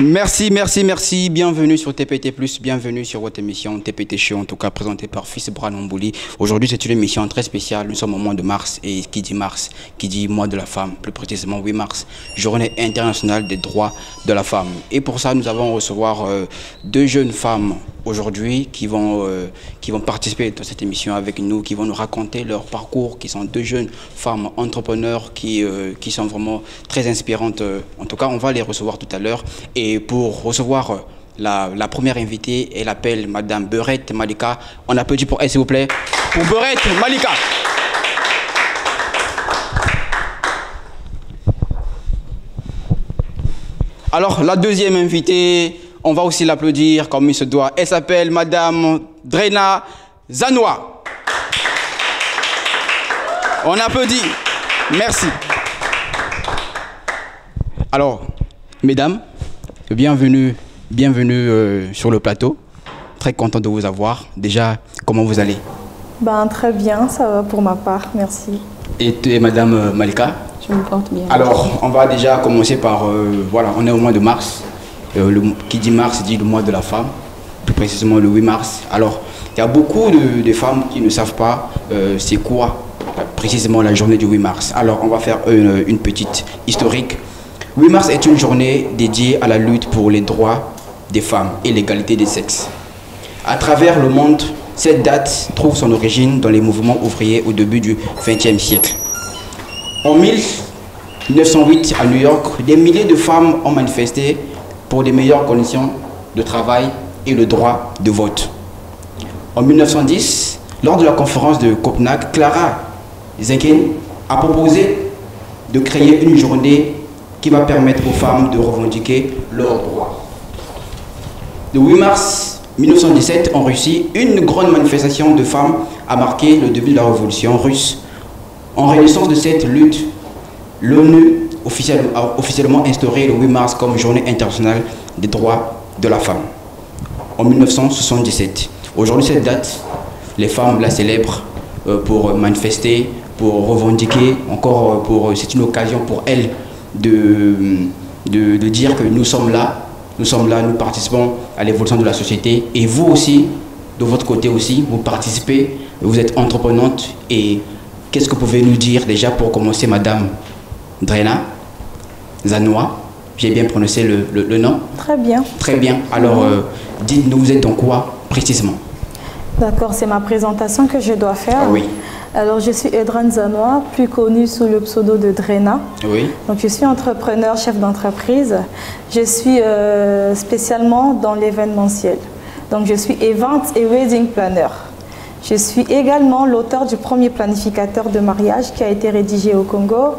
Merci, merci, merci. Bienvenue sur TPT+, bienvenue sur votre émission TPT Show, en tout cas présentée par Fils Brown Mbouli. Aujourd'hui, c'est une émission très spéciale. Nous sommes au mois de mars et qui dit mars, qui dit mois de la femme, plus précisément 8 mars, journée internationale des droits de la femme. Et pour ça, nous allons recevoir deux jeunes femmes aujourd'hui qui vont participer dans cette émission avec nous, qui vont nous raconter leur parcours, qui sont deux jeunes femmes entrepreneurs qui sont vraiment très inspirantes. En tout cas, on va les recevoir tout à l'heure. Et pour recevoir la première invitée, elle appelle Madame Beurette Malika. On applaudit pour elle, s'il vous plaît. Pour Beurette Malika. Alors, la deuxième invitée, on va aussi l'applaudir comme il se doit. Elle s'appelle Madame Drena Zanoa. On applaudit. Merci. Alors, mesdames, bienvenue sur le plateau. Très content de vous avoir. Déjà, comment vous allez? Très bien, ça va pour ma part, merci. Et Madame Malika? Je me porte bien. Alors, on va déjà commencer par, voilà, on est au mois de mars. Qui dit mars dit le mois de la femme, plus précisément le 8 mars. Alors, il y a beaucoup de femmes qui ne savent pas c'est quoi précisément la journée du 8 mars. Alors, on va faire une petite historique. 8 mars est une journée dédiée à la lutte pour les droits des femmes et l'égalité des sexes. À travers le monde, cette date trouve son origine dans les mouvements ouvriers au début du XXe siècle. En 1908, à New York, des milliers de femmes ont manifesté pour des meilleures conditions de travail et le droit de vote. En 1910, lors de la conférence de Copenhague, Clara Zetkin a proposé de créer une journée qui va permettre aux femmes de revendiquer leurs droits. Le 8 mars 1917, en Russie, une grande manifestation de femmes a marqué le début de la révolution russe. En renaissance de cette lutte, l'ONU a officiellement instauré le 8 mars comme journée internationale des droits de la femme. En 1977. Aujourd'hui, cette date, les femmes la célèbrent pour manifester, pour revendiquer, c'est une occasion pour elles de dire que nous sommes là, nous participons à l'évolution de la société. Et vous aussi, de votre côté aussi, vous participez, vous êtes entreprenante. Et qu'est-ce que vous pouvez nous dire déjà pour commencer, Madame Drena Zanoa? J'ai bien prononcé le nom? Très bien. Très bien. Alors, dites-nous, vous êtes dans quoi précisément? D'accord, c'est ma présentation que je dois faire. Ah, oui. Alors, je suis Drena Zanoa, plus connue sous le pseudo de Drena. Oui. Donc, je suis entrepreneur, chef d'entreprise. Je suis spécialement dans l'événementiel. Donc, je suis event et wedding planner. Je suis également l'auteur du premier planificateur de mariage qui a été rédigé au Congo.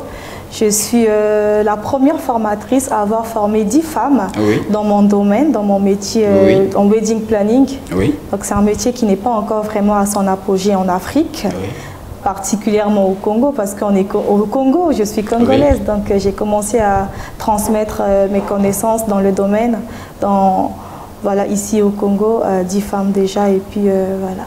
Je suis la première formatrice à avoir formé 10 femmes dans mon domaine, dans mon métier en wedding planning. Oui. Donc c'est un métier qui n'est pas encore vraiment à son apogée en Afrique, particulièrement au Congo, parce qu'on est au Congo, je suis congolaise, donc j'ai commencé à transmettre mes connaissances dans le domaine, voilà, ici au Congo, 10 femmes déjà, et puis voilà.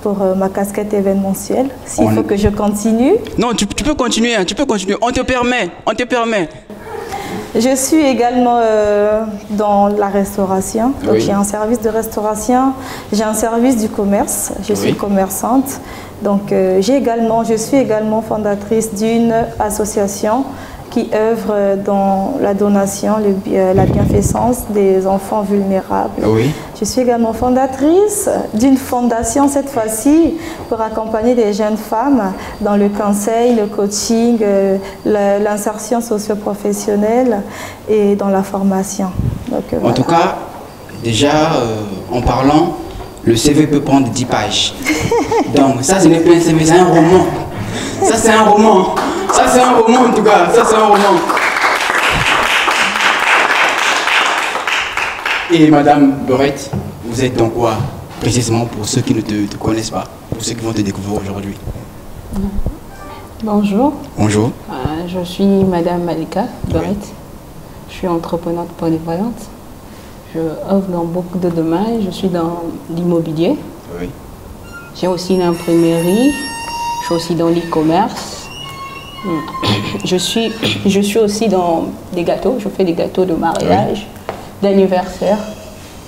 Pour ma casquette événementielle. S'il faut que je continue. Non, tu peux continuer, hein, tu peux continuer. On te permet, on te permet. Je suis également dans la restauration. Donc j'ai un service de restauration, j'ai un service du commerce, je suis commerçante. Donc je suis également fondatrice d'une association qui œuvre dans la donation, la bienfaisance des enfants vulnérables. Oui. Je suis également fondatrice d'une fondation, cette fois-ci, pour accompagner des jeunes femmes dans le conseil, le coaching, l'insertion socio-professionnelle et dans la formation. Donc, voilà. En tout cas, déjà, en parlant, le CV peut prendre 10 pages. Donc ça, ce n'est pas un CV, c'est un roman. Ça, c'est un roman. Ça, c'est un roman, en tout cas. Ça, c'est un roman. Et Madame Beurette, vous êtes dans quoi, précisément, pour ceux qui ne te connaissent pas, pour ceux qui vont te découvrir aujourd'hui? Bonjour. Bonjour. Je suis Madame Malika Beurette. Je suis entreprenante polyvalente. Je œuvre dans beaucoup de domaines. Je suis dans l'immobilier. Oui. J'ai aussi une imprimerie. Je suis aussi dans l'e-commerce. Je suis aussi dans des gâteaux. Je fais des gâteaux de mariage. d'anniversaire.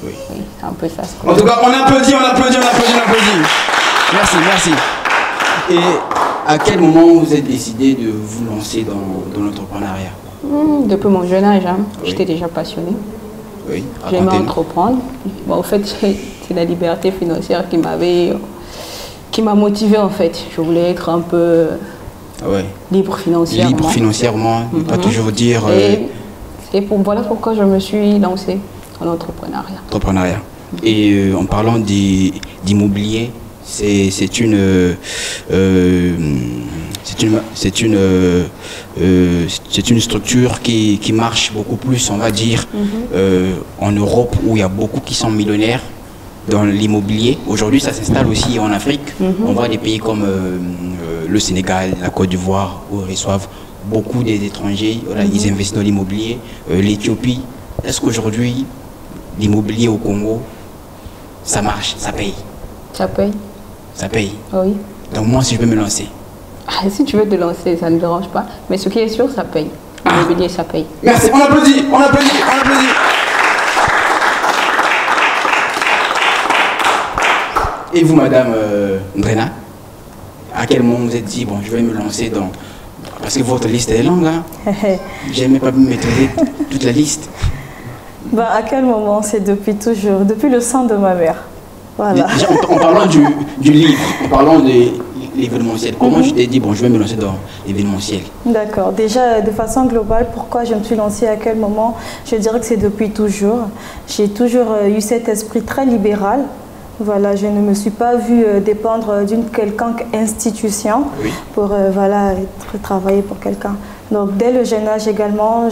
Oui. Oui, c'est un peu ça. En tout cas, on applaudit, on applaudit, on applaudit, on applaudit. Merci, merci. Et à quel moment vous êtes décidé de vous lancer dans l'entrepreneuriat? Depuis mon jeune âge, hein, Oui. j'étais déjà passionnée. Oui, J'aimais racontez-nous. entreprendre. Bon, en fait, c'est la liberté financière qui m'a motivée en fait. Je voulais être un peu Ah ouais. libre financièrement. Libre financièrement, ne pas toujours dire Voilà pourquoi je me suis lancée en entrepreneuriat. entrepreneuriat. Et en parlant d'immobilier, c'est une structure qui marche beaucoup plus, on va dire, en Europe, où il y a beaucoup qui sont millionnaires dans l'immobilier. Aujourd'hui, ça s'installe aussi en Afrique. On voit des pays comme le Sénégal, la Côte d'Ivoire, où ils reçoivent beaucoup des étrangers. Voilà, ils investissent dans l'immobilier. L'Éthiopie. Est-ce qu'aujourd'hui, l'immobilier au Congo, ça marche, ça paye? Ça paye? Ça paye. Oui. Donc moi, si je veux me lancer. Ah, si tu veux te lancer, ça ne dérange pas. Mais ce qui est sûr, ça paye. L'immobilier, ça paye. Merci, on applaudit, on applaudit, on applaudit. Et vous, madame Ndrena, à quel moment vous êtes dit, bon, je vais me lancer dans... Parce que votre liste est longue, hein. J'ai même pas pu maîtriser toute la liste. Ben, à quel moment? C'est depuis toujours, depuis le sein de ma mère. Voilà. Déjà, en parlant du livre, en parlant de l'événementiel, comment je t'ai dit, bon, je vais me lancer dans l'événementiel? D'accord. Déjà, de façon globale, pourquoi je me suis lancée à quel moment? Je dirais que c'est depuis toujours. J'ai toujours eu cet esprit très libéral. Voilà, je ne me suis pas vue dépendre d'une quelconque institution pour voilà, travailler pour quelqu'un. Donc, dès le jeune âge également,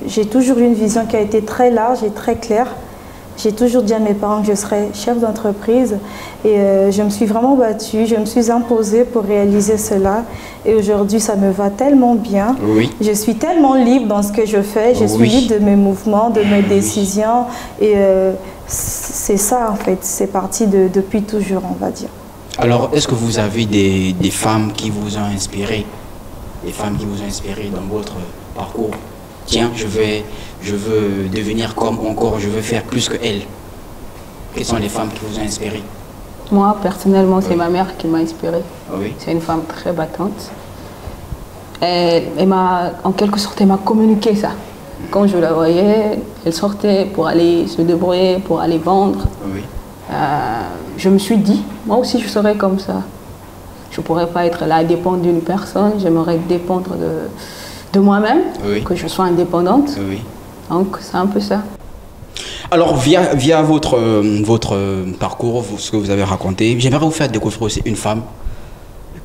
j'ai toujours eu une vision qui a été très large et très claire. J'ai toujours dit à mes parents que je serais chef d'entreprise et je me suis vraiment battue, je me suis imposée pour réaliser cela. Et aujourd'hui, ça me va tellement bien. Oui. Je suis tellement libre dans ce que je fais, je suis libre de mes mouvements, de mes décisions. Et c'est ça, en fait, c'est parti depuis toujours, on va dire. Alors, est-ce que vous avez des femmes qui vous ont inspiré? Des femmes qui vous ont inspiré dans votre parcours? Tiens, je veux devenir comme encore, je veux faire plus que elle. Quelles sont les femmes qui vous ont inspiré? Moi, personnellement, c'est ma mère qui m'a inspirée. Oui. C'est une femme très battante. Elle m'a, en quelque sorte, elle m'a communiqué ça. Quand je la voyais, elle sortait pour aller se débrouiller, pour aller vendre. Oui. Je me suis dit, moi aussi, je serais comme ça. Je ne pourrais pas être là à dépendre d'une personne. J'aimerais dépendre de moi-même, que je sois indépendante. Oui. Donc, c'est un peu ça. Alors, via votre parcours, ce que vous avez raconté, j'aimerais vous faire découvrir aussi une femme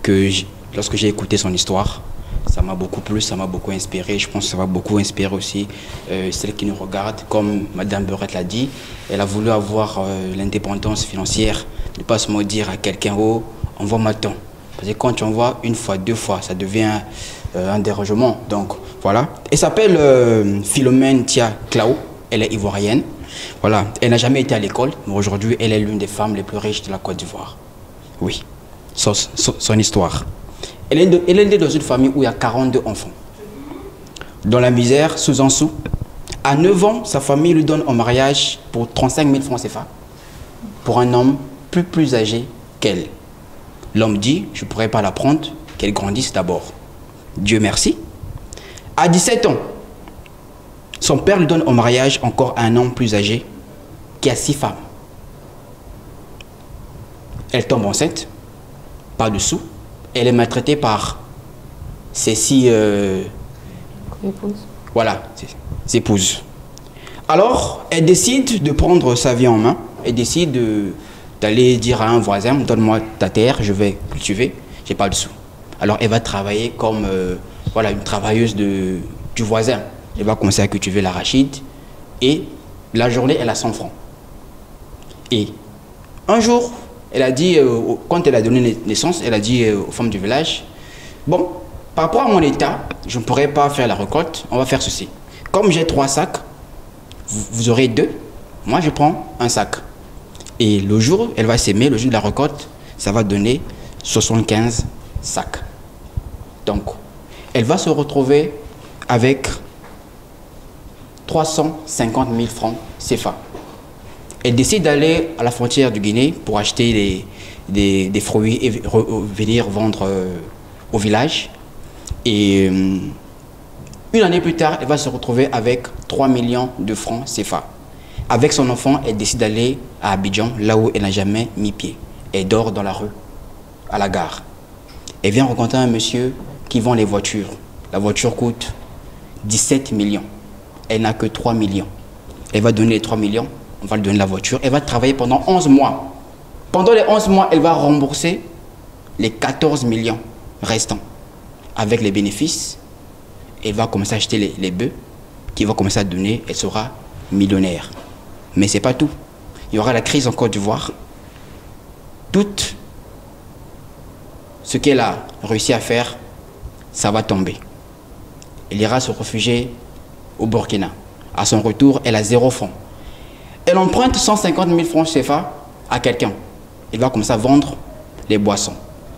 que, lorsque j'ai écouté son histoire, ça m'a beaucoup plu, ça m'a beaucoup inspiré. Je pense que ça va beaucoup inspirer aussi celles qui nous regardent. Comme Madame Beurette l'a dit, elle a voulu avoir l'indépendance financière, ne pas se dire à quelqu'un, oh, envoie-moi tant. Parce que quand tu envoies une fois, deux fois, ça devient un dérangement. Donc, voilà. Elle s'appelle Philomène Tia Clao. Elle est ivoirienne. Voilà. Elle n'a jamais été à l'école, mais aujourd'hui, elle est l'une des femmes les plus riches de la Côte d'Ivoire. Oui. Son histoire. Elle est née dans une famille où il y a 42 enfants. Dans la misère, sous un sou. À 9 ans, sa famille lui donne en mariage pour 35 000 francs CFA pour un homme plus âgé qu'elle. L'homme dit, je ne pourrais pas la prendre, qu'elle grandisse d'abord. Dieu merci. À 17 ans, son père lui donne en mariage encore un homme plus âgé qui a 6 femmes. Elle tombe enceinte, pas de sous. Elle est maltraitée par ses 6 voilà, ses épouses. Alors, elle décide de prendre sa vie en main. Elle décide d'aller dire à un voisin, donne-moi ta terre, je vais cultiver, j'ai pas de sous. Alors, elle va travailler comme voilà, une travailleuse du voisin. Elle va commencer à cultiver l'arachide et la journée, elle a 100 francs. Et un jour, elle a dit, quand elle a donné naissance, elle a dit aux femmes du village, bon, par rapport à mon état, je ne pourrais pas faire la récolte, on va faire ceci. Comme j'ai 3 sacs, vous aurez 2, moi je prends un sac. Et le jour, elle va s'aimer, le jour de la récolte, ça va donner 75 sacs. Donc, elle va se retrouver avec 350 000 francs CFA. Elle décide d'aller à la frontière du Guinée pour acheter des fruits et venir vendre au village. Et une année plus tard, elle va se retrouver avec 3 millions de francs CFA. Avec son enfant, elle décide d'aller à Abidjan, là où elle n'a jamais mis pied. Elle dort dans la rue, à la gare. Elle vient rencontrer un monsieur qui vend les voitures. La voiture coûte 17 millions. Elle n'a que 3 millions. Elle va donner les 3 millions, on va lui donner la voiture. Elle va travailler pendant 11 mois. Pendant les 11 mois, elle va rembourser les 14 millions restants. Avec les bénéfices, elle va commencer à acheter les bœufs qui vont commencer à donner. Elle sera millionnaire. Mais ce n'est pas tout. Il y aura la crise en Côte d'Ivoire. Tout ce qu'elle a réussi à faire, ça va tomber. Elle ira se réfugier au Burkina. À son retour, elle a 0 francs. Elle emprunte 150 000 francs CFA à quelqu'un. Elle va commencer à vendre les boissons.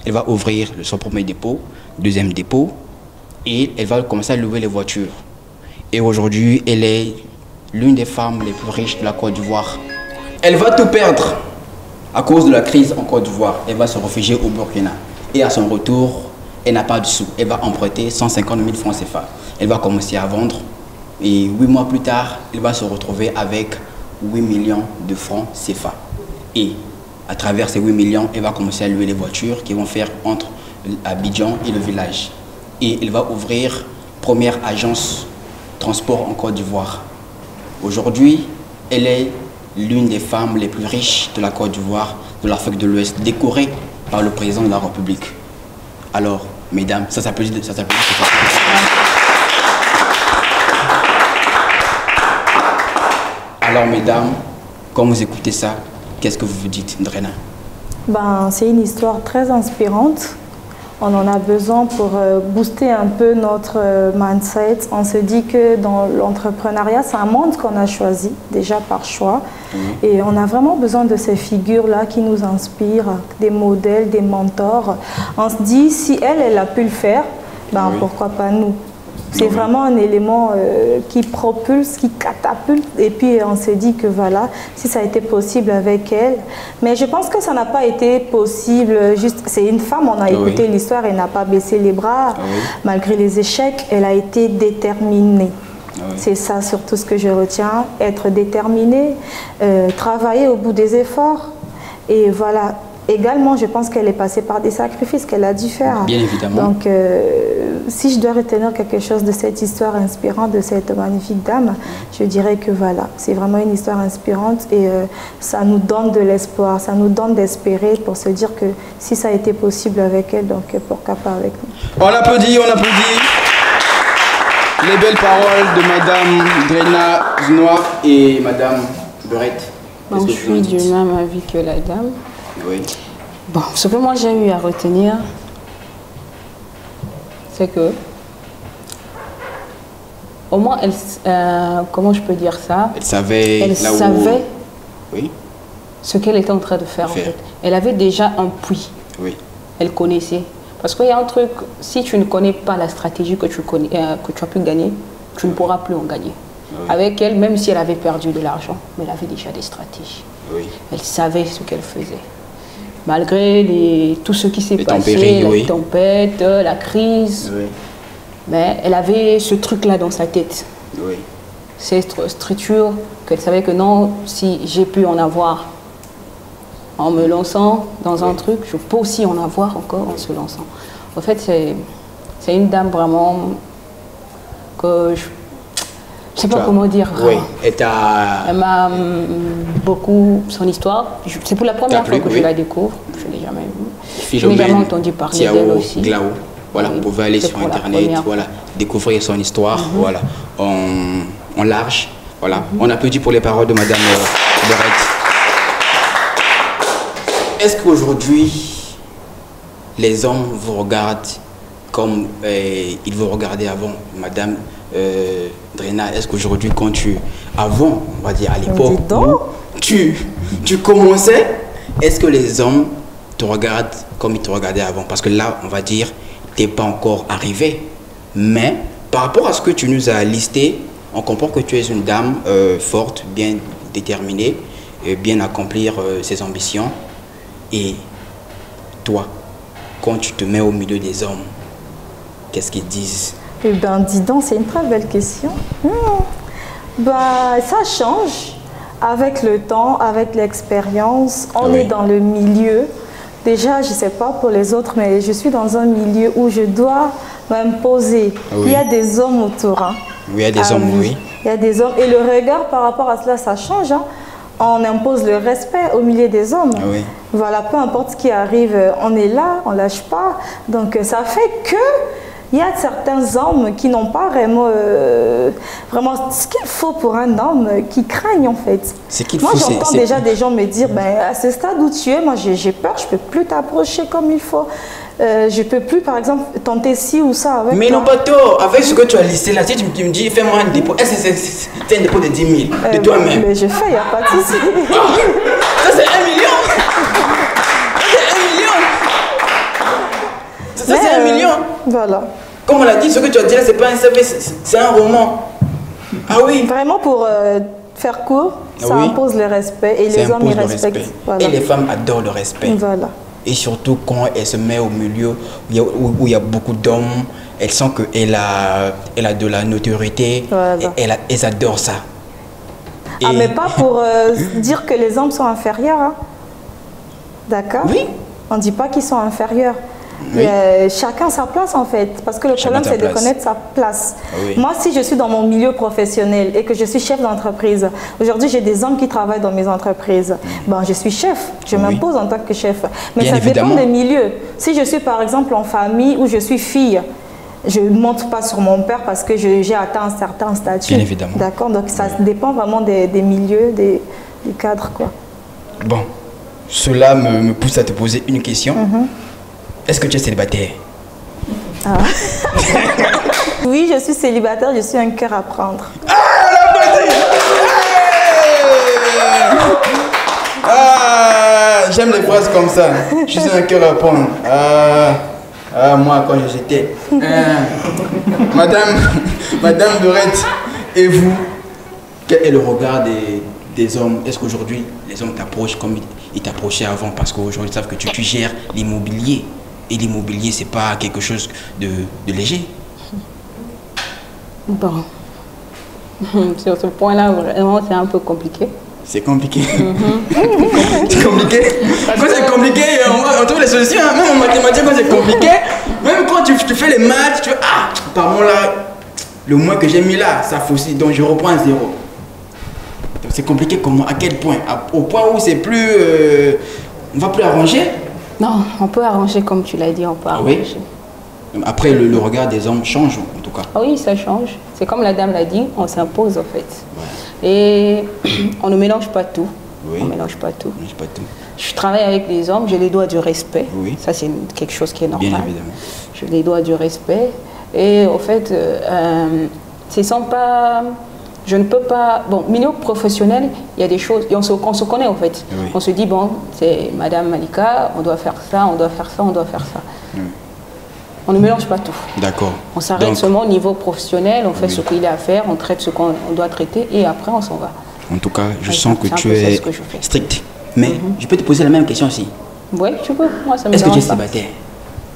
Elle va ouvrir son premier dépôt, deuxième dépôt, et elle va commencer à louer les voitures. Et aujourd'hui, elle est l'une des femmes les plus riches de la Côte d'Ivoire. Elle va tout perdre à cause de la crise en Côte d'Ivoire. Elle va se réfugier au Burkina. Et à son retour, elle n'a pas de sous. Elle va emprunter 150 000 francs CFA. Elle va commencer à vendre. Et 8 mois plus tard, elle va se retrouver avec 8 millions de francs CFA. Et à travers ces 8 millions, elle va commencer à louer les voitures qui vont faire entre Abidjan et le village. Et elle va ouvrir première agence transport en Côte d'Ivoire. Aujourd'hui, elle est l'une des femmes les plus riches de la Côte d'Ivoire, de l'Afrique de l'Ouest, décorée par le président de la République. Alors, mesdames, ça s'appelle... Alors, mesdames, quand vous écoutez ça, qu'est-ce que vous vous dites, Drena? Ben, c'est une histoire très inspirante. On en a besoin pour booster un peu notre mindset. On se dit que dans l'entrepreneuriat, c'est un monde qu'on a choisi, déjà par choix. Et on a vraiment besoin de ces figures-là qui nous inspirent, des modèles, des mentors. On se dit, si elle a pu le faire, ben, pourquoi pas nous? C'est vraiment un élément qui propulse, qui catapulte. Et puis on se dit que voilà, si ça a été possible avec elle. Mais je pense que ça n'a pas été possible. Juste, c'est une femme, on a écouté l'histoire, elle n'a pas baissé les bras. Malgré les échecs, elle a été déterminée. C'est ça surtout ce que je retiens, être déterminée, travailler au bout des efforts. Et voilà. Également, je pense qu'elle est passée par des sacrifices qu'elle a dû faire. Bien évidemment. Donc, si je dois retenir quelque chose de cette histoire inspirante, de cette magnifique dame, je dirais que voilà, c'est vraiment une histoire inspirante et ça nous donne de l'espoir, ça nous donne d'espérer pour se dire que si ça a été possible avec elle, donc pourquoi pas avec nous. On applaudit, on applaudit. Les belles paroles de Madame Drena Znoa et Madame Burette. Bon, je suis du même avis que la dame. Oui. Bon, ce que moi j'ai eu à retenir, c'est que, au moins, elle, comment je peux dire ça? Elle savait, elle là savait où... oui. ce qu'elle était en train de faire, en fait. Elle avait déjà un puits. Oui. Elle connaissait. Parce qu'il y a un truc, si tu ne connais pas la stratégie que tu as pu gagner, tu ne pourras plus en gagner. Oui. Avec elle, même si elle avait perdu de l'argent, mais elle avait déjà des stratégies. Oui. Elle savait ce qu'elle faisait. Malgré tout ce qui s'est passé, les tempêtes, la crise, mais elle avait ce truc-là dans sa tête. Oui. Cette structure qu'elle savait que non, si j'ai pu en avoir en me lançant dans un truc, je peux aussi en avoir encore en se lançant. En fait, c'est une dame vraiment que je ne sais pas comment dire. Oui, elle m'a beaucoup, son histoire. C'est pour la première fois que je la découvre. Je ne l'ai jamais vue. Je n'ai jamais entendu parler d'elle aussi. Glao. Voilà, vous pouvez aller sur Internet, voilà, découvrir son histoire, voilà, en large. Voilà. On applaudit pour les paroles de Madame Burette. Est-ce qu'aujourd'hui, les hommes vous regardent comme ils vous regardaient avant, Madame Drena? Est-ce qu'aujourd'hui, quand avant, on va dire à l'époque, tu commençais, est-ce que les hommes te regardent comme ils te regardaient avant? Parce que là, on va dire, tu n'es pas encore arrivé. Mais par rapport à ce que tu nous as listé, on comprend que tu es une dame forte, bien déterminée, bien accomplir ses ambitions. Et toi, quand tu te mets au milieu des hommes, qu'est-ce qu'ils disent? Eh bien, dis donc, c'est une très belle question. Bah, ça change avec le temps, avec l'expérience. On est dans le milieu. Déjà, je ne sais pas pour les autres, mais je suis dans un milieu où je dois m'imposer. Il y a des hommes autour. Hein. Oui, il y a des hommes, oui. Il y a des hommes. Et le regard par rapport à cela, ça change. Hein. On impose le respect au milieu des hommes. Oui. Voilà, peu importe ce qui arrive, on est là, on ne lâche pas. Donc, ça fait que il y a certains hommes qui n'ont pas vraiment, vraiment ce qu'il faut pour un homme, qui craignent en fait. Moi, j'entends déjà des gens me dire, ben, à ce stade où tu es, moi j'ai peur, je ne peux plus t'approcher comme il faut. Je ne peux plus, par exemple, tenter ci ou ça avec mais toi. Non, pas tort. Avec ce que tu as listé là, si tu me dis, fais-moi un dépôt, est-ce que c'est un dépôt de 10 000 de toi-même? Mais je fais, il n'y a pas de souci. Ça, c'est 1 million. Ça, c'est 1 million. Voilà. Comme on l'a dit, ce que tu as dit là, c'est pas un CV, c'est un roman. Ah oui. Vraiment, pour faire court, ça impose le respect et les hommes, ils respectent. Voilà. Et les femmes adorent le respect. Voilà. Et surtout, quand elle se met au milieu où il y a beaucoup d'hommes, elle sent qu'elle a de la notoriété. Voilà. Et elles adorent ça. Ah, mais pas pour dire que les hommes sont inférieurs. Hein. D'accord? Oui. On ne dit pas qu'ils sont inférieurs. Oui. Chacun sa place en fait, parce que le problème c'est de connaître sa place. Oui. Moi, si je suis dans mon milieu professionnel et que je suis chef d'entreprise, aujourd'hui j'ai des hommes qui travaillent dans mes entreprises, ben, je suis chef, je m'impose en tant que chef. Mais bien ça dépend des milieux. Si je suis par exemple en famille où je suis fille, je ne monte pas sur mon père parce que j'ai atteint un certain statut. Bien évidemment. D'accord, donc ça dépend vraiment des milieux, des cadres quoi. Bon, cela me pousse à te poser une question. Est-ce que tu es célibataire? Oui, je suis célibataire, je suis un cœur à prendre. Ah, la petite! Ah, j'aime les phrases comme ça. Je suis un cœur à prendre. Moi, quand j'étais... Madame Dorette, et vous, quel est le regard des hommes? Est-ce qu'aujourd'hui, les hommes t'approchent comme ils t'approchaient avant? Parce qu'aujourd'hui, ils savent que tu gères l'immobilier. Et l'immobilier, c'est pas quelque chose de léger. Bon. Sur ce point-là, vraiment, c'est un peu compliqué. C'est compliqué. C'est compliqué. Quand c'est compliqué, on trouve les solutions. Même en mathématiques, quand c'est compliqué, même quand tu fais les maths, tu fais pardon là, le moins que j'ai mis là, ça faucille, donc je reprends à 0. Donc c'est compliqué comment? À quel point? Au point où c'est plus... on va plus arranger? Non, on peut arranger comme tu l'as dit, on peut arranger. Oui. Après, le regard des hommes change en tout cas. Ah oui, ça change. C'est comme la dame l'a dit, on s'impose en fait. Ouais. Et on ne mélange pas tout. Oui. On ne mélange pas tout. Je travaille avec les hommes, j'ai les doigts du respect. Oui. Ça, c'est quelque chose qui est normal. Bien évidemment. J'ai les doigts du respect. Et au fait, c'est sans pas... Je ne peux pas... Bon, milieu professionnel, il y a des choses... Et on se connaît, en fait. Oui. On se dit, bon, c'est Madame Malika, on doit faire ça, on doit faire ça, on doit faire ça. Oui. On ne mélange pas tout. D'accord. On s'arrête seulement au niveau professionnel, on fait ce qu'il y a à faire, on traite ce qu'on doit traiter et après, on s'en va. En tout cas, je sens que tu es strict. Mais je peux te poser la même question aussi. Oui, tu peux. Moi, ça me Est-ce que tu es célibataire?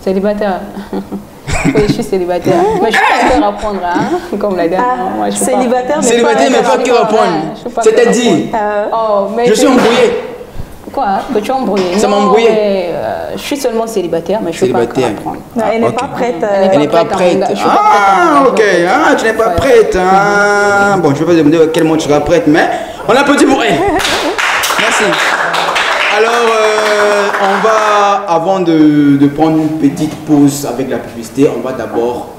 Célibataire. Oui, je suis célibataire. Mais je suis pas cœur à prendre, hein, comme la dernière. Moi, je suis célibataire, pas... mais pas cœur à prendre. C'est-à-dire, je suis embrouillée. Quoi, que tu es embrouillée? Ça m'a embrouillée. Je suis seulement célibataire, mais je ne suis pas cœur à prendre. Elle n'est pas prête. Elle n'est pas prête. Ah, ok. Ah, tu n'es pas prête. Bon, je ne vais pas demander à quel moment tu seras prête, mais on applaudit pour elle. Merci. Alors, on va, avant de prendre une petite pause avec la publicité, on va d'abord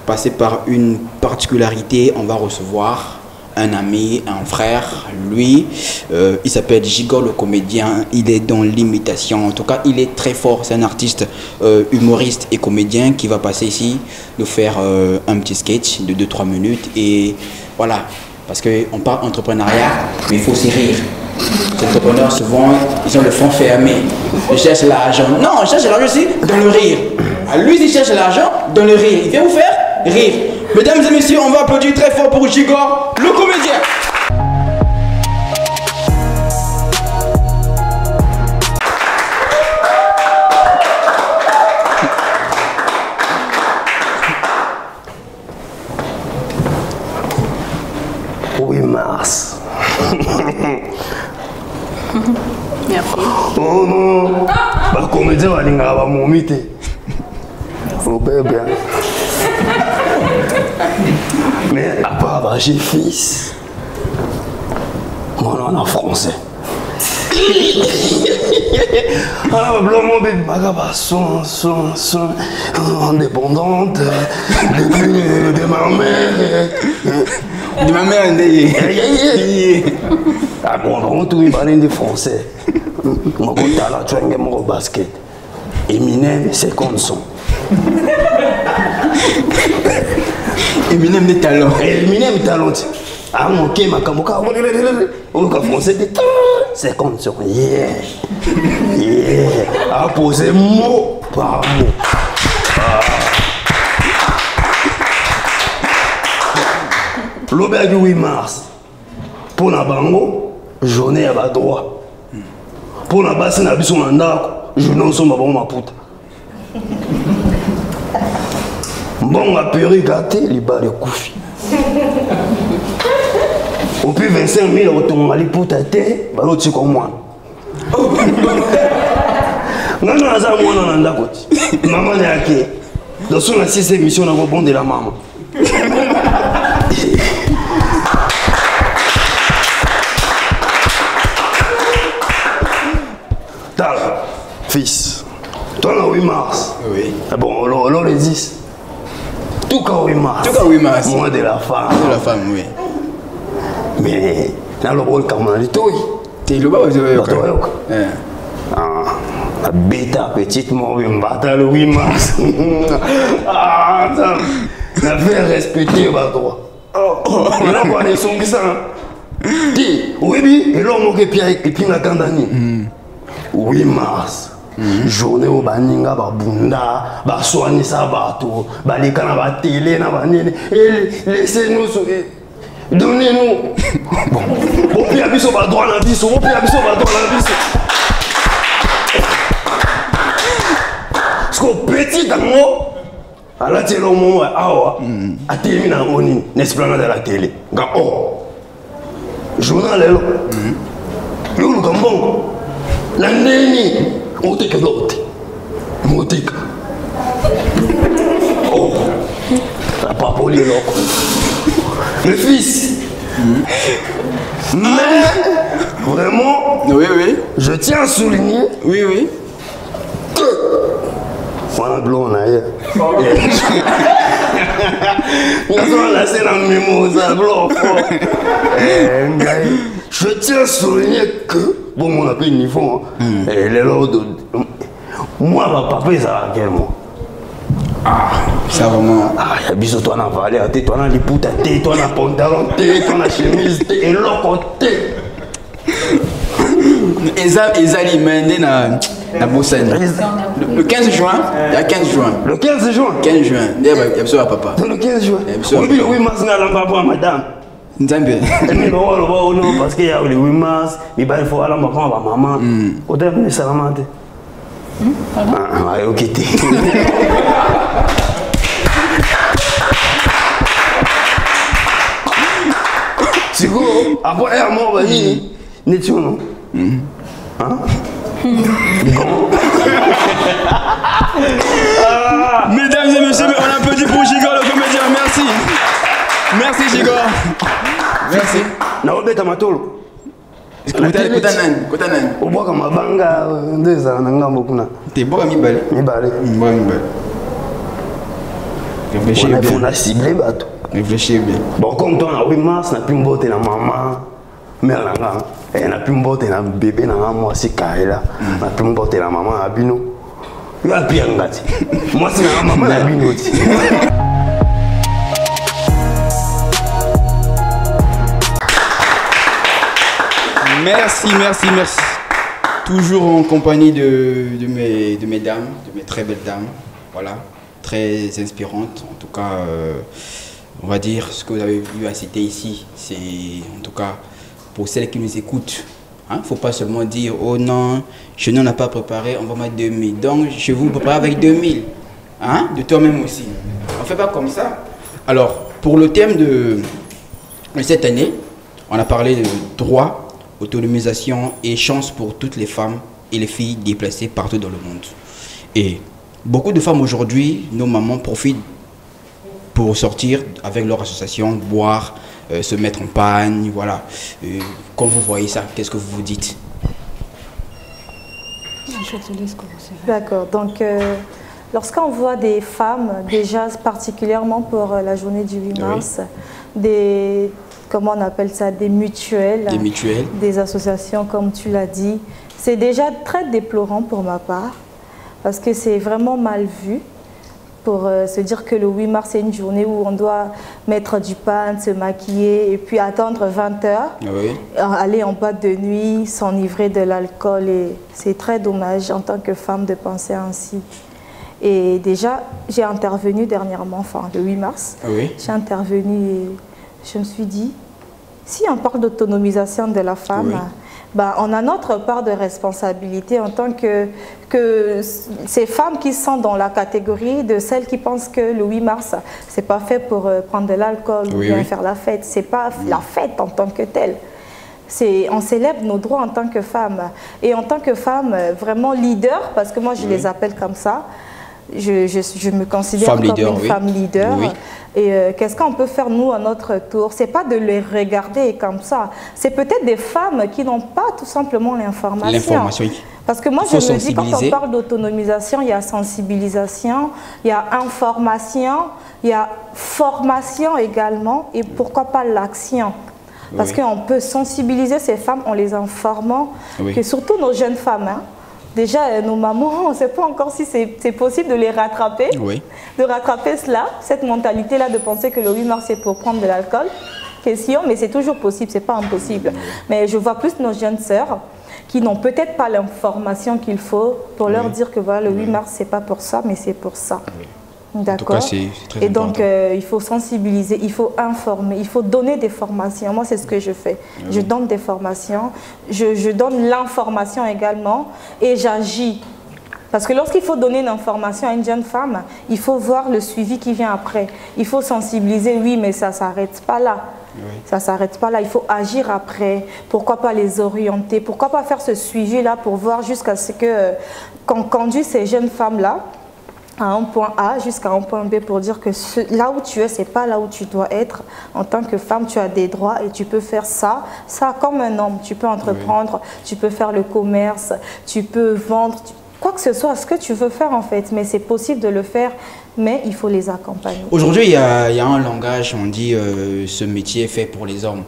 passer par une particularité. On va recevoir un ami, un frère. Lui, il s'appelle Gigol, le comédien. Il est dans l'imitation. En tout cas, il est très fort. C'est un artiste humoriste et comédien qui va passer ici, nous faire un petit sketch de 2-3 minutes. Et voilà, parce qu'on parle entrepreneuriat, mais il faut aussi rire. Les entrepreneurs, souvent, ils ont le front fermé. Ils cherchent l'argent. Non, on cherche l'argent aussi dans le rire. À lui, il cherche l'argent dans le rire. Il vient vous faire rire. Mesdames et messieurs, on va applaudir très fort pour Gigor, le comédien. Oui, Mars. Merci. Oh non, bah comédien va linga va momiter. Faut bien bien. Mais à part bah, j'ai fils. Moi non en français. Ah blanc mon bébé magaba son indépendante depuis de ma mère. De ma mère, ah bon donc tout il parle de français. Mon talent tu as mon basket. Eminem 50 sons. Eminem des talents. Eminem talent. Ah mon ok ma kamoka. On a français de 50 sons. Yeah. Yeah. À poser mot par mot. L'auberge du 8 mars. Pour la bango, journée à bas droit. Pour la basse, na biso mandako, journée ensemble à bon ma puta. Bon, ma péri gâté, les bas de koufi. Au plus 25 000, on tombe à l'hypothèse, bah l'autre c'est comme moi. Non, non, ça, moi, non, non, d'accord. Maman est à qui? Dans son assise émission, on a bon de la maman. Tala, fils, toi, le 8 mars. Oui. Ah bon, alors le 10. Tout cas 8 mars. Tout cas 8 mars. Moi de la femme. De la femme, oui. Mais, dans le rôle, comme on a dit, toi. T'es le bas, vous avez la bêta petite, moi, oui, me battre le 8 mars. Ah, ça. La fait respecter, bah, toi. Et là, on est son qui ça. Dis, oui, et l'homme qui est puis la candani. 8 mars. Journée au baninga ba bunda ba soigner ça bateau ba les kana ba télé na ba nene et laissez-nous donnez-nous bon au pire biso ba droit na biso au pire biso ba droit na biso parce que petit dango ala telo mo awa atemi na ngoni n'esplanade de la télé ga oh journal lelo yo ko mbongo la neni on te que l'autre. Motique. Oh. La pas pour les locaux. Le fils. Mais, vraiment, oui, oui. Je tiens à souligner. Oui, oui. Que. Voilà, blond, là. Nous avons laissé la mimosa, blond. Je tiens à souligner que. Bon, on a pris une niveau. Et les lots de. Moi, ma papa, ça va quel moi. Ah, ça vraiment. Ah, il y a bisous, toi, on a valé, toi, on a les poutres, toi, on a pantalon, toi, on a chemise, et l'autre côté. Ezali Mende na Bossène. Le 15 juin, il y a 15 juin. Le 15 juin 15 juin, il y a besoin à papa. Le 15 juin. Oui, oui, mas na la papa, madame. Nzambe. Mais non, parce qu'il y a le 8 mars, il faut aller à ma maman. Au début, ça va mater. Ah, ok. C'est quoi? Après, à moi, n'est-ce pas? Hein? Mesdames et messieurs, on applaudit pour Gigor le comédien. Merci. Merci Gigor. Merci. Naobeta matolo. Kotanan. Oboka mabanga ndeza na ngambo kuna. T'es boka mibale. Mibale. Réfléchis bien. On a ciblé bateau. Réfléchis bien. Bon, comme toi, on a 8 mars, on a pu me botter la maman, mère la maman, et on a pu me botter la bébé, moi c'est Kaila, on a pu me botter la maman à Bino. Il y a bien gâté. Moi c'est la maman à Bino. Merci. Toujours en compagnie de mes dames, de mes très belles dames. Voilà, très inspirantes. En tout cas, on va dire, ce que vous avez eu à citer ici, c'est en tout cas pour celles qui nous écoutent. Il ne faut pas seulement dire, oh non, je n'en ai pas préparé, on va mettre 2000. Donc, je vous prépare avec 2000. Hein? De toi-même aussi. On ne fait pas comme ça. Alors, pour le thème de cette année, on a parlé de droit, autonomisation et chance pour toutes les femmes et les filles déplacées partout dans le monde. Et beaucoup de femmes aujourd'hui, nos mamans profitent pour sortir avec leur association, boire, se mettre en panne, voilà. Quand vous voyez ça, qu'est-ce que vous vous dites? Je te laisse commencer. D'accord, donc lorsqu'on voit des femmes, déjà particulièrement pour la journée du 8 mars, des, comment on appelle ça, des mutuelles, des associations comme tu l'as dit, c'est déjà très déplorant pour ma part, parce que c'est vraiment mal vu. Pour se dire que le 8 mars, c'est une journée où on doit mettre du pain, se maquiller et puis attendre 20 heures, aller en boîte de nuit, s'enivrer de l'alcool. Et c'est très dommage en tant que femme de penser ainsi. Et déjà, j'ai intervenu dernièrement, enfin le 8 mars, j'ai intervenu et je me suis dit, si on parle d'autonomisation de la femme, ben, on a notre part de responsabilité en tant que ces femmes qui sont dans la catégorie de celles qui pensent que le 8 mars, c'est pas fait pour prendre de l'alcool ou bien faire la fête. C'est pas la fête en tant que telle. On célèbre nos droits en tant que femmes. Et en tant que femme vraiment leader, parce que moi je les appelle comme ça, je me considère comme une femme leader. Et qu'est-ce qu'on peut faire nous à notre tour? C'est pas de les regarder comme ça. C'est peut-être des femmes qui n'ont pas tout simplement l'information. Parce que moi je me dis, quand on parle d'autonomisation, il y a sensibilisation, il y a information, il y a formation également, et pourquoi pas l'action? Parce qu'on peut sensibiliser ces femmes en les informant, que surtout nos jeunes femmes, hein, déjà, nos mamans, on ne sait pas encore si c'est possible de les rattraper, de rattraper cela, cette mentalité-là de penser que le 8 mars, c'est pour prendre de l'alcool. Question, mais c'est toujours possible, c'est pas impossible. Mais je vois plus nos jeunes sœurs qui n'ont peut-être pas l'information qu'il faut pour leur dire que voilà, le 8 mars, c'est pas pour ça, mais c'est pour ça. D'accord. Et donc, il faut sensibiliser, il faut informer, il faut donner des formations. Moi, c'est ce que je fais. Je donne des formations, je donne l'information également et j'agis. Parce que lorsqu'il faut donner une information à une jeune femme, il faut voir le suivi qui vient après. Il faut sensibiliser, oui, mais ça ne s'arrête pas là. Ça ne s'arrête pas là, il faut agir après. Pourquoi pas les orienter? Pourquoi pas faire ce suivi-là pour voir jusqu'à ce qu'on conduit ces jeunes femmes-là à un point A jusqu'à un point B pour dire que là où tu es, c'est pas là où tu dois être. En tant que femme, tu as des droits et tu peux faire ça comme un homme. Tu peux entreprendre, tu peux faire le commerce, tu peux vendre, quoi que ce soit, ce que tu veux faire en fait. Mais c'est possible de le faire, mais il faut les accompagner. Aujourd'hui, il y a un langage, on dit ce métier est fait pour les hommes.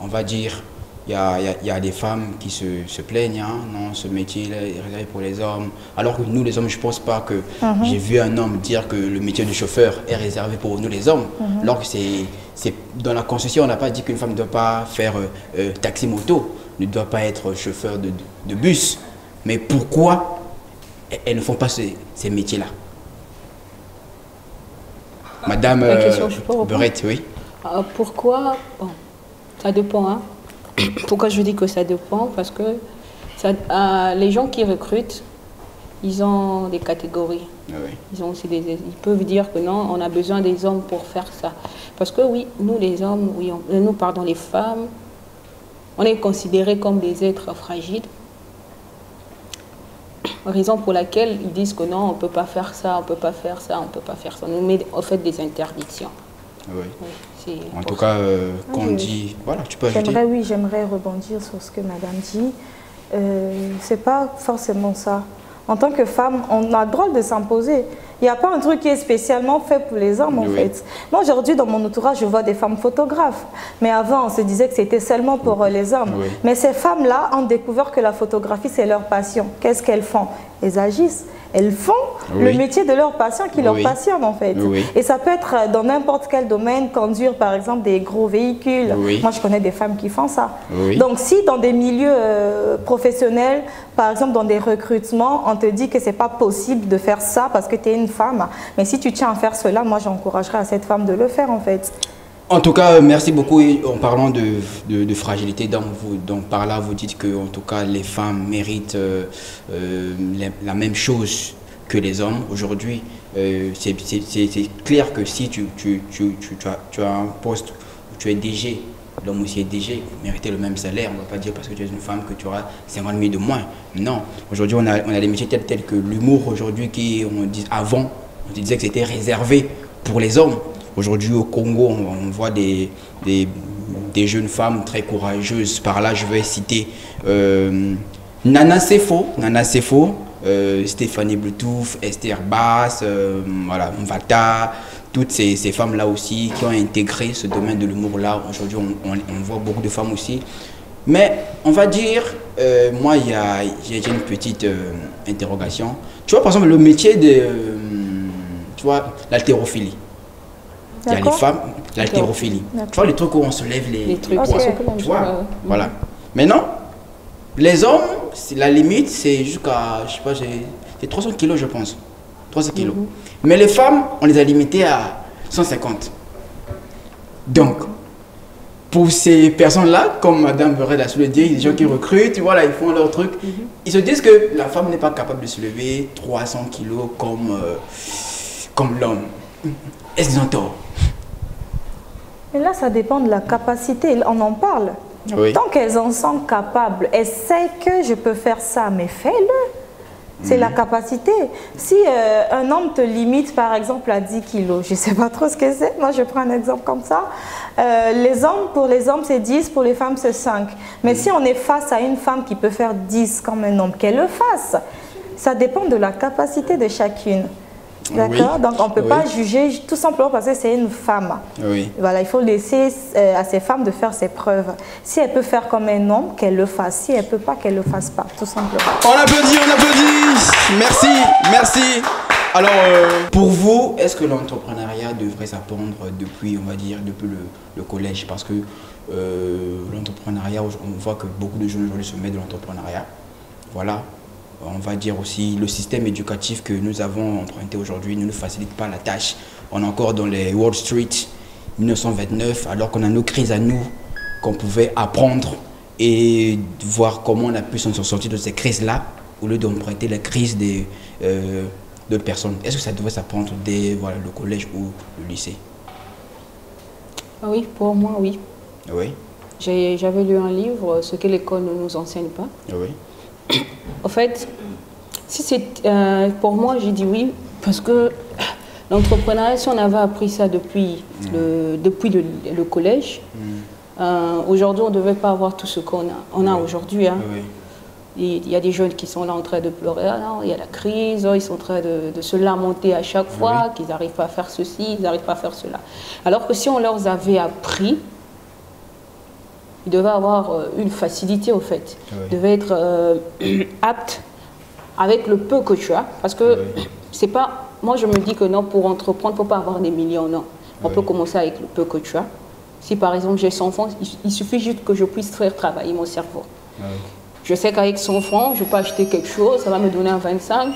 On va dire, il y a des femmes qui se plaignent, hein, non, ce métier-là est réservé pour les hommes. Alors que nous, les hommes, je ne pense pas que j'ai vu un homme dire que le métier de chauffeur est réservé pour nous, les hommes. Alors que c'est dans la Constitution, on n'a pas dit qu'une femme ne doit pas faire taxi-moto, ne doit pas être chauffeur de bus. Mais pourquoi elles ne font pas ces métiers-là? Madame Beurette, oui. Pourquoi? Bon, ça dépend, hein. Pourquoi je dis que ça dépend? Parce que les gens qui recrutent, ils ont des catégories. Ils peuvent dire que non, on a besoin des hommes pour faire ça. Parce que oui, nous les hommes, les femmes, on est considérés comme des êtres fragiles. Raison pour laquelle ils disent que non, on ne peut pas faire ça, on ne peut pas faire ça, on ne peut pas faire ça. On nous met en fait des interdictions. En tout cas, quand on dit... Voilà, tu peux ajouter. J'aimerais rebondir sur ce que madame dit. C'est pas forcément ça. En tant que femme, on a le droit de s'imposer. Il n'y a pas un truc qui est spécialement fait pour les hommes, en fait. Moi, aujourd'hui, dans mon entourage, je vois des femmes photographes. Mais avant, on se disait que c'était seulement pour les hommes. Mais ces femmes-là ont découvert que la photographie, c'est leur passion. Qu'est-ce qu'elles font? Elles agissent. elles font le métier de leur passion qui leur passionne en fait. Et ça peut être dans n'importe quel domaine, conduire par exemple des gros véhicules. Moi je connais des femmes qui font ça. Donc si dans des milieux professionnels, par exemple dans des recrutements, on te dit que c'est pas possible de faire ça parce que tu es une femme, mais si tu tiens à faire cela, moi j'encouragerais à cette femme de le faire en fait. En tout cas, merci beaucoup. En parlant de fragilité, donc par là, vous dites que en tout cas, les femmes méritent la même chose que les hommes. Aujourd'hui, c'est clair que si tu as un poste où tu es DG, l'homme aussi est DG, mériter le même salaire. On ne va pas dire parce que tu es une femme que tu auras 50 000 de moins. Non. Aujourd'hui, on a des métiers tels que l'humour. Aujourd'hui, avant, on disait que c'était réservé pour les hommes. Aujourd'hui, au Congo, on voit des jeunes femmes très courageuses. Par là, je vais citer Nana Sefo, Stéphanie Bluetooth, Esther Bass, voilà, Mvata, toutes ces femmes-là aussi qui ont intégré ce domaine de l'humour-là. Aujourd'hui, on voit beaucoup de femmes aussi. Mais on va dire, moi, j'ai une petite interrogation. Tu vois, par exemple, le métier de l'haltérophilie. Il y a les femmes, l'haltérophilie. Tu vois, les trucs où on se lève les trucs. Tu vois, voilà. Maintenant, les hommes, la limite, c'est jusqu'à, je sais pas, c'est 300 kilos, je pense. 300 kilos. Mais les femmes, on les a limitées à 150. Donc, pour ces personnes-là, comme Madame Bered a su le dire, les gens qui recrutent, voilà, ils font leur truc. Ils se disent que la femme n'est pas capable de se lever 300 kilos comme l'homme. Est-ce qu'ils ont tort? Mais là, ça dépend de la capacité. On en parle. Tant qu'elles en sont capables, elles savent que je peux faire ça, mais fais-le. C'est la capacité. Si un homme te limite, par exemple, à 10 kilos, je ne sais pas trop ce que c'est. Moi, je prends un exemple comme ça. Pour les hommes, c'est 10, pour les femmes, c'est 5. Mais si on est face à une femme qui peut faire 10 comme un homme, qu'elle le fasse. Ça dépend de la capacité de chacune. D'accord. Donc on ne peut pas juger tout simplement parce que c'est une femme. Voilà, il faut laisser à ces femmes de faire ses preuves. Si elle peut faire comme un homme, qu'elle le fasse. Si elle ne peut pas, qu'elle ne le fasse pas, tout simplement. On applaudit, on applaudit. Merci, merci. Alors, pour vous, est-ce que l'entrepreneuriat devrait s'apprendre depuis, on va dire, depuis le collège? Parce que l'entrepreneuriat, on voit que beaucoup de jeunes aujourd'hui se mettent de l'entrepreneuriat. Voilà. On va dire aussi le système éducatif que nous avons emprunté aujourd'hui ne nous facilite pas la tâche. On est encore dans les Wall Street 1929 alors qu'on a nos crises à nous qu'on pouvait apprendre et voir comment on a pu s'en sortir de ces crises-là au lieu d'emprunter les crises d'autres personnes. Est-ce que ça devrait s'apprendre dès le collège ou le lycée? Oui, pour moi, oui. Oui. J'avais lu un livre, Ce que l'école ne nous enseigne pas. Oui. En fait, si c'est pour moi, j'ai dit oui, parce que l'entrepreneuriat, si on avait appris ça depuis le collège, aujourd'hui, on ne devait pas avoir tout ce qu'on a aujourd'hui. Hein. Il y a des jeunes qui sont là en train de pleurer, alors, il y a la crise, ils sont en train de se lamenter à chaque fois, qu'ils n'arrivent pas à faire ceci, ils n'arrivent pas à faire cela. Alors que si on leur avait appris, ils devaient avoir une facilité au fait. Ils devaient être aptes avec le peu que tu as. Parce que c'est pas... Moi, je me dis que non, pour entreprendre, il ne faut pas avoir des millions, non. On peut commencer avec le peu que tu as. Si par exemple j'ai 100 francs, il suffit juste que je puisse faire travailler mon cerveau. Je sais qu'avec 100 francs, je peux acheter quelque chose, ça va me donner un 25.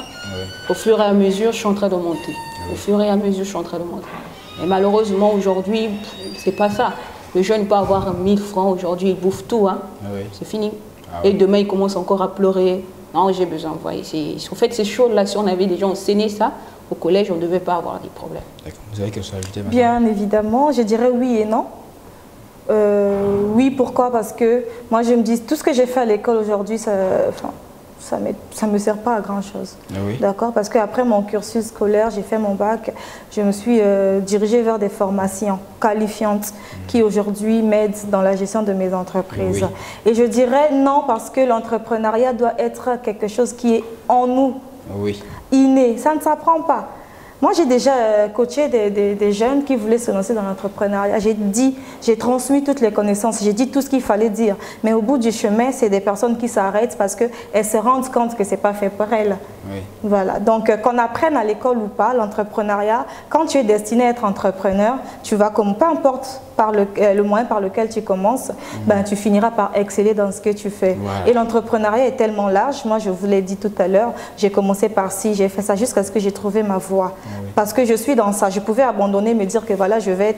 Au fur et à mesure, je suis en train de monter. Au fur et à mesure, je suis en train de monter. Et malheureusement, aujourd'hui, c'est pas ça. Le jeune peut avoir 1000 francs, aujourd'hui il bouffe tout, hein. C'est fini. Et demain il commence encore à pleurer. Non, j'ai besoin, vous voyez. En fait, ces choses-là, si on avait déjà enseigné ça, au collège, on ne devait pas avoir des problèmes. D'accord. Vous avez quelque chose à ajouter, madame? Bien évidemment, je dirais oui et non. Oui, pourquoi? Parce que moi je me dis, tout ce que j'ai fait à l'école aujourd'hui, ça ne me sert pas à grand chose. D'accord? Parce qu'après mon cursus scolaire, j'ai fait mon bac, je me suis dirigée vers des formations qualifiantes qui aujourd'hui m'aident dans la gestion de mes entreprises. Et je dirais non parce que l'entrepreneuriat doit être quelque chose qui est en nous, inné, ça ne s'apprend pas. Moi, j'ai déjà coaché des jeunes qui voulaient se lancer dans l'entrepreneuriat. J'ai transmis toutes les connaissances, j'ai dit tout ce qu'il fallait dire. Mais au bout du chemin, c'est des personnes qui s'arrêtent parce qu'elles se rendent compte que ce n'est pas fait pour elles. Oui. Voilà. Donc, qu'on apprenne à l'école ou pas, l'entrepreneuriat, quand tu es destiné à être entrepreneur, tu vas, comme peu importe le moyen par lequel tu commences, ben, tu finiras par exceller dans ce que tu fais. Ouais. Et l'entrepreneuriat est tellement large. Moi, je vous l'ai dit tout à l'heure, j'ai commencé par ci, j'ai fait ça jusqu'à ce que j'ai trouvé ma voie. Oui. Parce que je suis dans ça. Je pouvais abandonner, me dire que voilà, je vais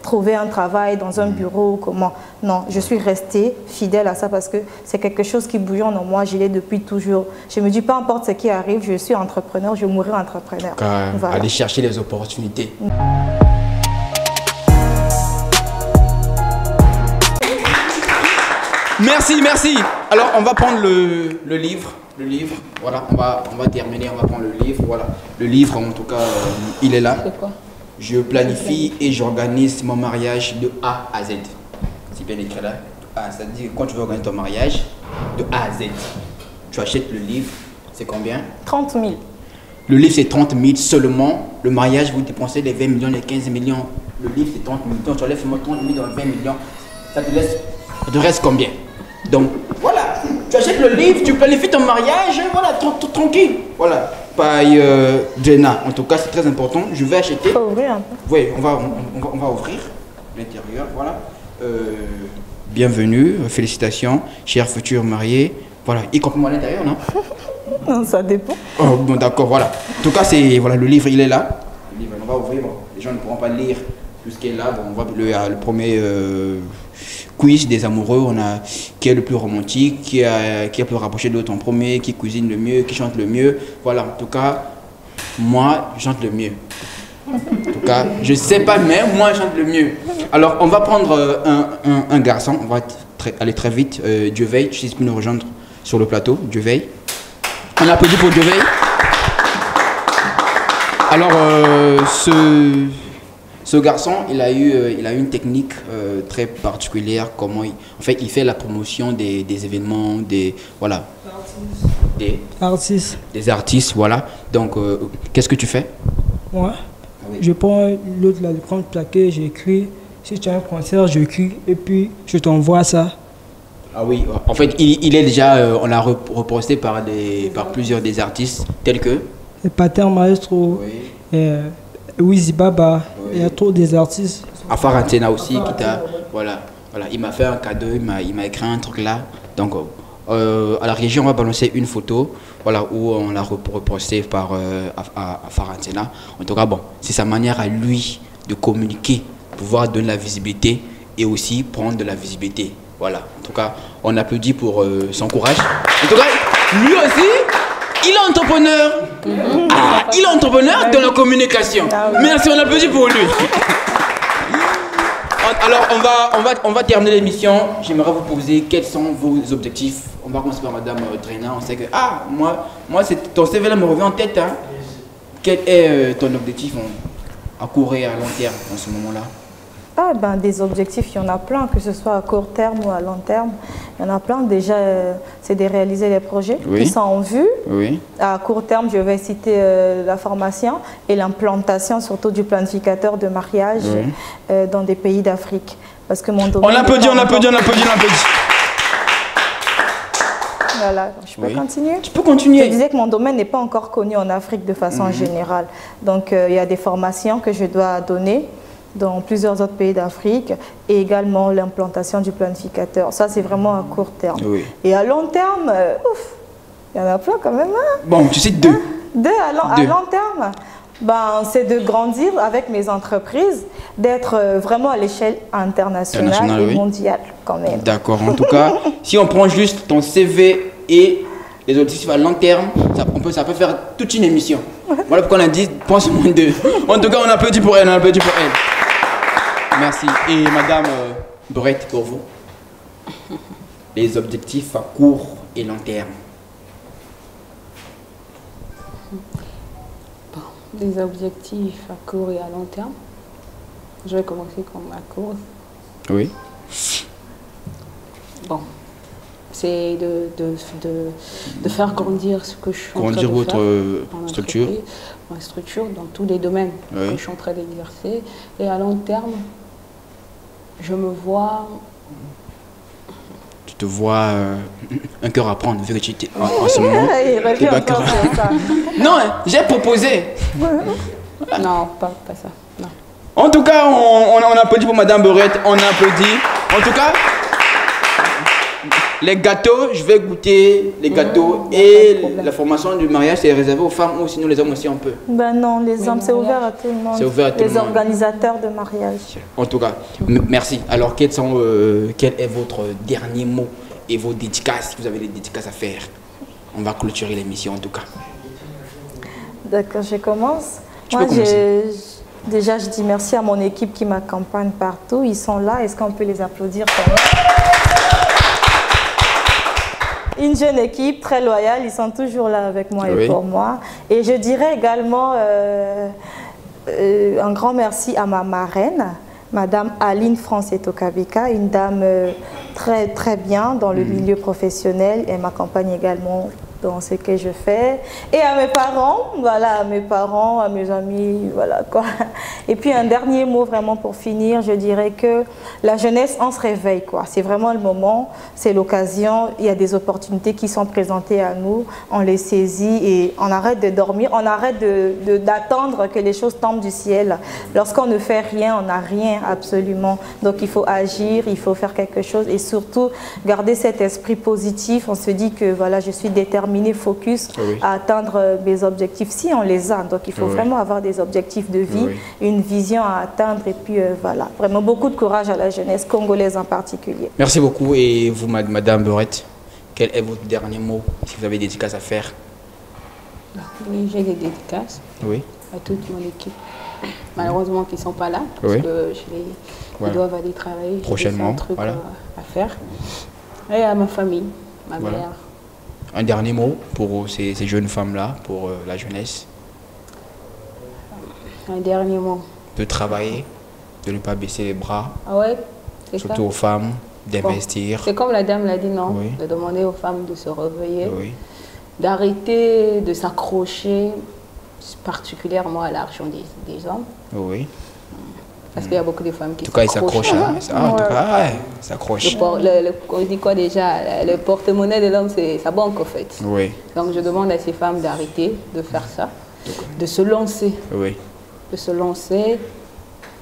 trouver un travail dans un bureau, comment. Non, je suis restée fidèle à ça parce que c'est quelque chose qui bouillonne en moi. Je l'ai depuis toujours. Je me dis, peu importe ce qui arrive, je suis entrepreneur, je mourrai entrepreneur. Voilà. Aller chercher les opportunités. Merci, merci. Alors, on va prendre le livre. Le livre, voilà, on va terminer, on va prendre le livre, voilà. Le livre, en tout cas, il est là. C'est quoi? Je planifie et j'organise mon mariage de A à Z. C'est bien écrit là. Ça dit que quand tu veux organiser ton mariage, de A à Z, tu achètes le livre, c'est combien? 30 000. Le livre, c'est 30 000 seulement. Le mariage, vous dépensez les 20 millions, les 15 millions. Le livre, c'est 30 millions. Tu enlèves 30 000 dans 20 millions. Ça te reste combien? Donc, voilà. Tu achètes le livre, tu planifies ton mariage, voilà, tranquille. Voilà. Pareil, Jenna, en tout cas, c'est très important. Je vais acheter. Faut ouvrir un peu. Oui, on va ouvrir l'intérieur, voilà. Bienvenue, félicitations, chers futurs mariés. Voilà, y compris moi à l'intérieur, non? Non, ça dépend. Oh, bon, d'accord, voilà. En tout cas, voilà, le livre, il est là. Le livre, on va ouvrir. Bon, les gens ne pourront pas lire tout ce qui est là. Bon, on va le premier quiz des amoureux. On a qui est le plus romantique, qui est le plus rapproché de l'autre en premier, qui cuisine le mieux, qui chante le mieux. Voilà, en tout cas, moi, je chante le mieux. En tout cas, je ne sais pas, mais moi, je chante le mieux. Alors, on va prendre un garçon. On va aller très vite. Dieu veille, tu sais, nous rejoindre sur le plateau. Dieu veille. On applaudit pour Dieu veille. Alors, ce garçon, il a eu une technique très particulière. Comment il fait la promotion des événements, voilà, des artistes, voilà. Donc, qu'est-ce que tu fais? Moi, je prends l'autre là, je prends le plaquet, j'écris. Si tu as un concert, j'écris et puis je t'envoie ça. Ah oui, en fait, il est déjà, on l'a reposté par plusieurs des artistes tels que Pater Maestro, Wizi Baba, il y a trop des artistes. Afar Antena aussi, qui t'a, voilà, il m'a fait un cadeau, il m'a écrit un truc là. Donc, à la régie, on va balancer une photo, voilà, où on l'a reposté par Afar Antena. En tout cas, bon, c'est sa manière à lui de communiquer, pouvoir donner la visibilité et aussi prendre de la visibilité. Voilà, en tout cas, on applaudit pour son courage. En tout cas, lui aussi, il est entrepreneur. Il est entrepreneur dans la communication. Merci, on applaudit pour lui. Alors, on va terminer l'émission. J'aimerais vous poser quels sont vos objectifs. On va commencer par Madame Drena. On sait que, moi ton CV là me revient en tête. Hein. Quel est ton objectif à court et à long terme en ce moment-là? Des objectifs, il y en a plein, que ce soit à court terme ou à long terme. Il y en a plein. Déjà, c'est de réaliser les projets qui sont en vue. Oui. À court terme, je vais citer la formation et l'implantation, surtout du planificateur de mariage dans des pays d'Afrique. Parce que mon domaine... On applaudit. Voilà, je peux continuer? Tu peux continuer. Je disais que mon domaine n'est pas encore connu en Afrique de façon générale. Donc, il y a des formations que je dois donner dans plusieurs autres pays d'Afrique et également l'implantation du planificateur. Ça, c'est vraiment à court terme. Oui. Et à long terme, il y en a plein quand même. Hein? Bon, tu cites deux. À long terme, c'est de grandir avec mes entreprises, d'être vraiment à l'échelle internationale et mondiale quand même. D'accord. En tout cas, si on prend juste ton CV et les objectifs à long terme, ça peut faire toute une émission. Voilà pourquoi on a dit, pense au moins deux. En tout cas, on applaudit pour elle, Merci. Et Madame Brett, pour vous, les objectifs à court et long terme. Des objectifs à court et à long terme. Je vais commencer comme à court. Oui. Bon, c'est de faire grandir ce que je suis en train de Grandir votre faire structure. Ma structure dans tous les domaines que je suis en train d'exercer. Et à long terme, je me vois... Tu te vois un cœur à prendre, vu que tu étais en ce moment. Il revient encore sur ça. Non, j'ai proposé. Non, pas ça. Non. En tout cas, on applaudit pour Madame Beurette, on applaudit. En tout cas, les gâteaux, je vais goûter les gâteaux. Et la formation du mariage, c'est réservé aux femmes ou sinon les hommes aussi on peut? Ben non, les hommes, c'est ouvert à tout le monde. C'est ouvert à tout le monde. Les organisateurs de mariage. En tout cas, merci. Alors, quel est votre dernier mot et vos dédicaces, si vous avez des dédicaces à faire? On va clôturer l'émission en tout cas. D'accord, je commence. Tu peux commencer. Déjà, je dis merci à mon équipe qui m'accompagne partout. Ils sont là. Est-ce qu'on peut les applaudir quand même? Une jeune équipe très loyale. Ils sont toujours là avec moi et pour moi. Et je dirais également un grand merci à ma marraine, Madame Aline Franceto-Kabika, une dame très, très bien dans le milieu professionnel. Elle m'accompagne également dans ce que je fais. Et à mes parents, voilà, à mes parents, à mes amis, voilà quoi. Et puis un dernier mot vraiment pour finir, je dirais que la jeunesse, on se réveille quoi. C'est vraiment le moment, c'est l'occasion, il y a des opportunités qui sont présentées à nous, on les saisit et on arrête de dormir, on arrête d'attendre que les choses tombent du ciel. Lorsqu'on ne fait rien, on n'a rien absolument. Donc il faut agir, il faut faire quelque chose et surtout garder cet esprit positif. On se dit que voilà, je suis déterminée, focus à atteindre mes objectifs si on les a. Donc il faut vraiment avoir des objectifs de vie, une vision à atteindre et puis voilà, vraiment beaucoup de courage à la jeunesse congolaise en particulier. Merci beaucoup. Et vous, Madame Beurette, quel est votre dernier mot si vous avez des dédicaces à faire? Oui, j'ai des dédicaces à toute mon équipe. Malheureusement, qui ne sont pas là parce que ils doivent aller travailler. Prochainement, un truc à faire. Et à ma famille, ma mère. Un dernier mot pour ces jeunes femmes-là, pour la jeunesse? Un dernier mot. De travailler, de ne pas baisser les bras. Ah ouais, c'est surtout aux femmes, d'investir. C'est comme la dame l'a dit, non? De demander aux femmes de se réveiller, d'arrêter de s'accrocher particulièrement à l'argent des hommes. Oui. Parce qu'il y a beaucoup de femmes qui s'accrochent. En tout cas, ils s'accrochent. En tout cas, ils s'accrochent. On dit quoi déjà? Le porte-monnaie de l'homme, c'est sa banque, en fait. Oui. Donc, je demande à ces femmes d'arrêter de faire ça, de se lancer. Oui. De se lancer.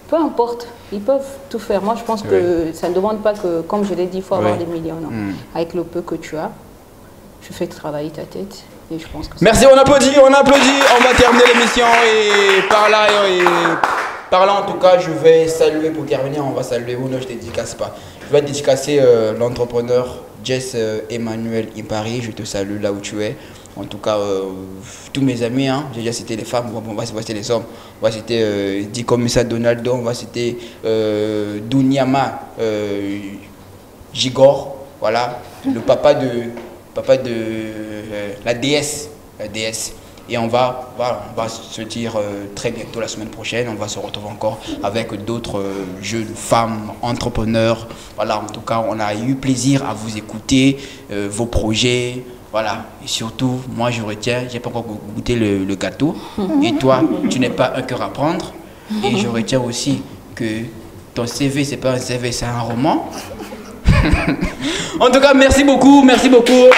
Peu importe, ils peuvent tout faire. Moi, je pense que ça ne demande pas que, comme je l'ai dit, il faut avoir des millions. Non. Avec le peu que tu as, tu fais travailler ta tête. Et je pense que merci, on applaudit, on applaudit. On va terminer l'émission et par là, en tout cas, je vais saluer, pour terminer, on va saluer, ou non, je ne dédicace pas. Je vais dédicacer l'entrepreneur Jess Emmanuel Impari, je te salue là où tu es. En tout cas, tous mes amis, hein, j'ai déjà cité les femmes, on va citer les hommes, on va citer Dikomisa Donaldo, on va citer Dunyama Gigor, voilà, le papa de la déesse. Et on va se dire très bientôt la semaine prochaine, on va se retrouver encore avec d'autres jeunes femmes, entrepreneurs. Voilà, en tout cas, on a eu plaisir à vous écouter, vos projets. Voilà, et surtout, moi je retiens, j'ai pas encore goûté le gâteau. Et toi, tu n'es pas un cœur à prendre. Et je retiens aussi que ton CV, c'est pas un CV, c'est un roman. En tout cas, merci beaucoup, merci beaucoup.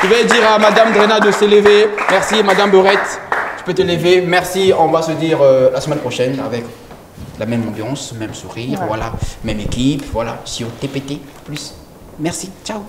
Je vais dire à Madame Drena de se lever. Merci, Madame Beurette, tu peux te lever. Merci, on va se dire la semaine prochaine avec la même ambiance, même sourire, voilà, même équipe, voilà, sur TPT+. Merci, ciao.